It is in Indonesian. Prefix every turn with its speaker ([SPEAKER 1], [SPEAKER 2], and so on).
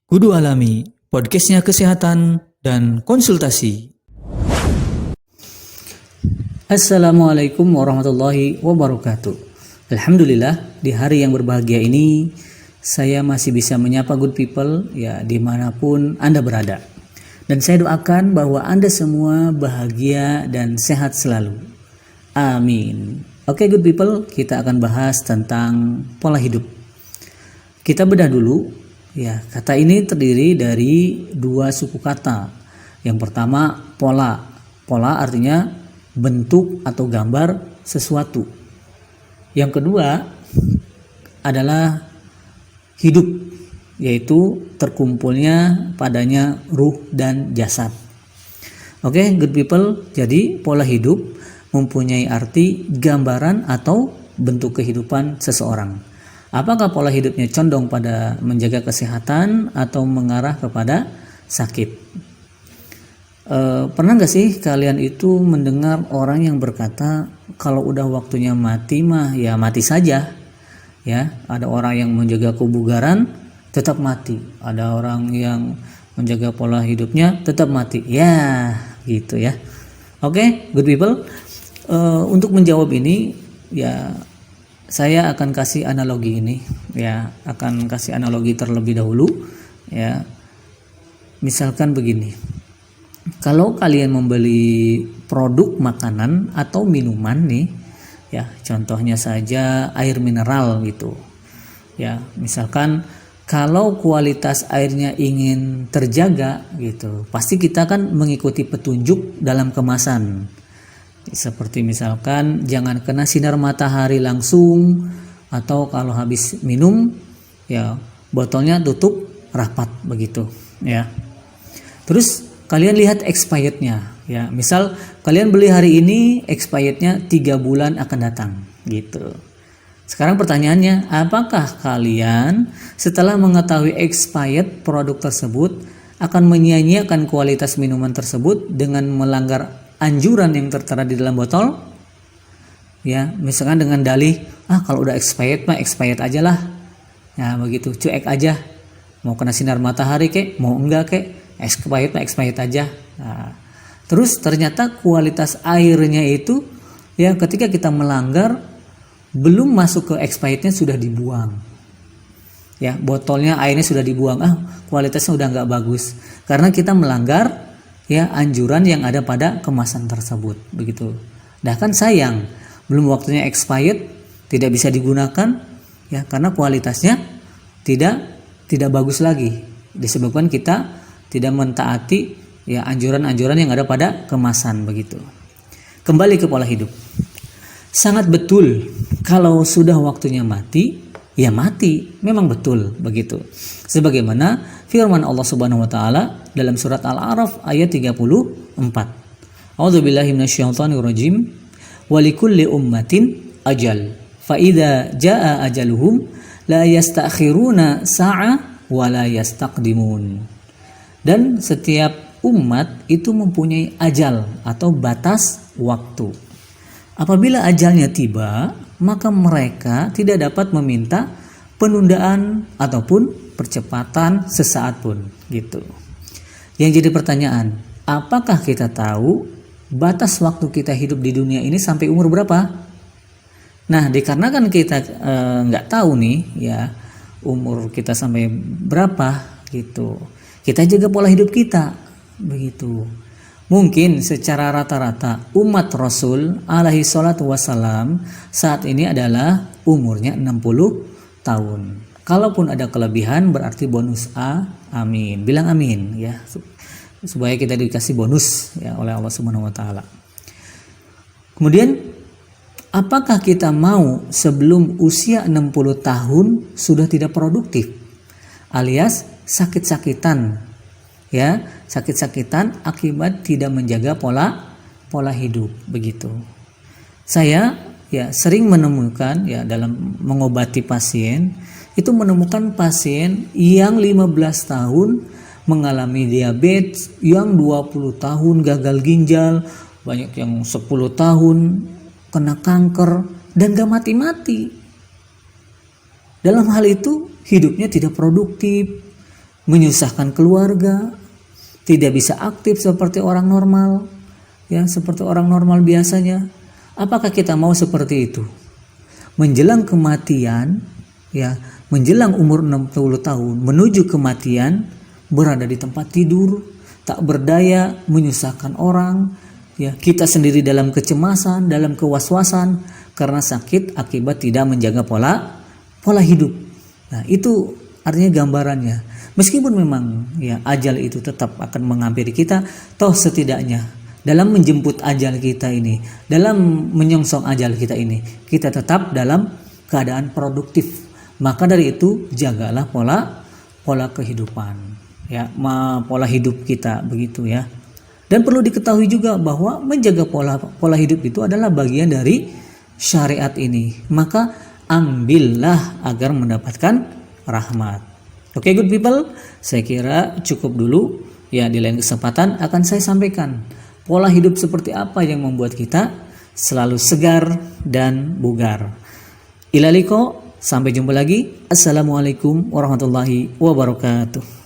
[SPEAKER 1] Kudu Alami, podcastnya kesehatan dan konsultasi.
[SPEAKER 2] Assalamualaikum warahmatullahi wabarakatuh. Alhamdulillah, di hari yang berbahagia ini saya masih bisa menyapa good people ya dimanapun Anda berada. Dan saya doakan bahwa Anda semua bahagia dan sehat selalu. Amin. Oke good people, kita akan bahas tentang pola hidup. Kita bedah dulu. Ya, kata ini terdiri dari dua suku kata. Yang pertama pola. Pola artinya bentuk atau gambar sesuatu. Yang kedua adalah hidup, yaitu terkumpulnya padanya ruh dan jasad. Oke, good people. Jadi pola hidup mempunyai arti gambaran atau bentuk kehidupan seseorang. Apakah pola hidupnya condong pada menjaga kesehatan atau mengarah kepada sakit? Pernah gak sih kalian itu mendengar orang yang berkata kalau udah waktunya mati mah ya mati saja? Ya, ada orang yang menjaga kebugaran tetap mati, ada orang yang menjaga pola hidupnya tetap mati. Ya, gitu ya. Oke, good people. Untuk menjawab ini ya saya akan kasih analogi ini ya, akan kasih analogi terlebih dahulu ya. Misalkan begini. Kalau kalian membeli produk makanan atau minuman nih ya, contohnya saja air mineral gitu. Ya, misalkan kalau kualitas airnya ingin terjaga gitu, pasti kita kan mengikuti petunjuk dalam kemasan. Seperti misalkan jangan kena sinar matahari langsung, atau kalau habis minum ya botolnya tutup rapat begitu ya. Terus kalian lihat expirednya ya. Misal kalian beli hari ini, expirednya 3 bulan akan datang gitu. Sekarang pertanyaannya, apakah kalian setelah mengetahui expired produk tersebut akan menyia-nyiakan kualitas minuman tersebut dengan melanggar anjuran yang tertera di dalam botol? Ya, misalkan dengan dalih, kalau udah expired mah expired aja lah. Ya, begitu, cuek aja. Mau kena sinar matahari kek, mau enggak kek, expired mah expired aja. Nah, terus ternyata kualitas airnya itu ya ketika kita melanggar belum masuk ke expirednya sudah dibuang. Ya, botolnya airnya sudah dibuang. Kualitasnya udah enggak bagus. Karena kita melanggar ya anjuran yang ada pada kemasan tersebut begitu. Nah kan sayang, belum waktunya expired, tidak bisa digunakan ya karena kualitasnya tidak bagus lagi disebabkan kita tidak mentaati ya anjuran-anjuran yang ada pada kemasan begitu. Kembali ke pola hidup. Sangat betul kalau sudah waktunya mati ya mati, memang betul begitu. Sebagaimana firman Allah Subhanahu wa taala dalam surat Al-A'raf ayat 34. A'udzubillahi minasyaitonirrajim. Walikulli ummatin ajal. Fa idza jaa ajaluhum la yastakhiruna sa'a wa la yastaqdimun. Dan setiap umat itu mempunyai ajal atau batas waktu. Apabila ajalnya tiba, maka mereka tidak dapat meminta penundaan ataupun percepatan sesaat pun gitu. Yang jadi pertanyaan, apakah kita tahu batas waktu kita hidup di dunia ini sampai umur berapa? Nah, dikarenakan kita nggak tahu nih ya umur kita sampai berapa gitu, kita jaga pola hidup kita begitu. Mungkin secara rata-rata umat Rasul alaihi salatu wassalam saat ini adalah umurnya 60 tahun. Kalaupun ada kelebihan berarti bonus A, amin. Bilang amin ya. Supaya kita dikasih bonus ya oleh Allah Subhanahu wa taala. Kemudian apakah kita mau sebelum usia 60 tahun sudah tidak produktif? Alias sakit-sakitan. Ya, sakit-sakitan akibat tidak menjaga pola hidup begitu. Saya ya sering menemukan ya dalam mengobati pasien itu menemukan pasien yang 15 tahun mengalami diabetes, yang 20 tahun gagal ginjal, banyak yang 10 tahun kena kanker dan gak mati-mati. Dalam hal itu hidupnya tidak produktif, menyusahkan keluarga, tidak bisa aktif seperti orang normal, ya, seperti orang normal biasanya. Apakah kita mau seperti itu? Menjelang kematian, ya, menjelang umur 60 tahun, menuju kematian, berada di tempat tidur, tak berdaya, menyusahkan orang, ya, kita sendiri dalam kecemasan, dalam kewaswasan karena sakit akibat tidak menjaga pola hidup. Nah, itu artinya gambarannya. Meskipun memang ya ajal itu tetap akan menghampiri kita, toh setidaknya dalam menjemput ajal kita ini, dalam menyongsong ajal kita ini, kita tetap dalam keadaan produktif. Maka dari itu jagalah pola kehidupan, ya, pola hidup kita begitu ya. Dan perlu diketahui juga bahwa menjaga pola hidup itu adalah bagian dari syariat ini. Maka ambillah agar mendapatkan rahmat. Oke, good people, saya kira cukup dulu. Ya, di lain kesempatan akan saya sampaikan pola hidup seperti apa yang membuat kita selalu segar dan bugar. Ilaliko, sampai jumpa lagi. Assalamualaikum warahmatullahi wabarakatuh.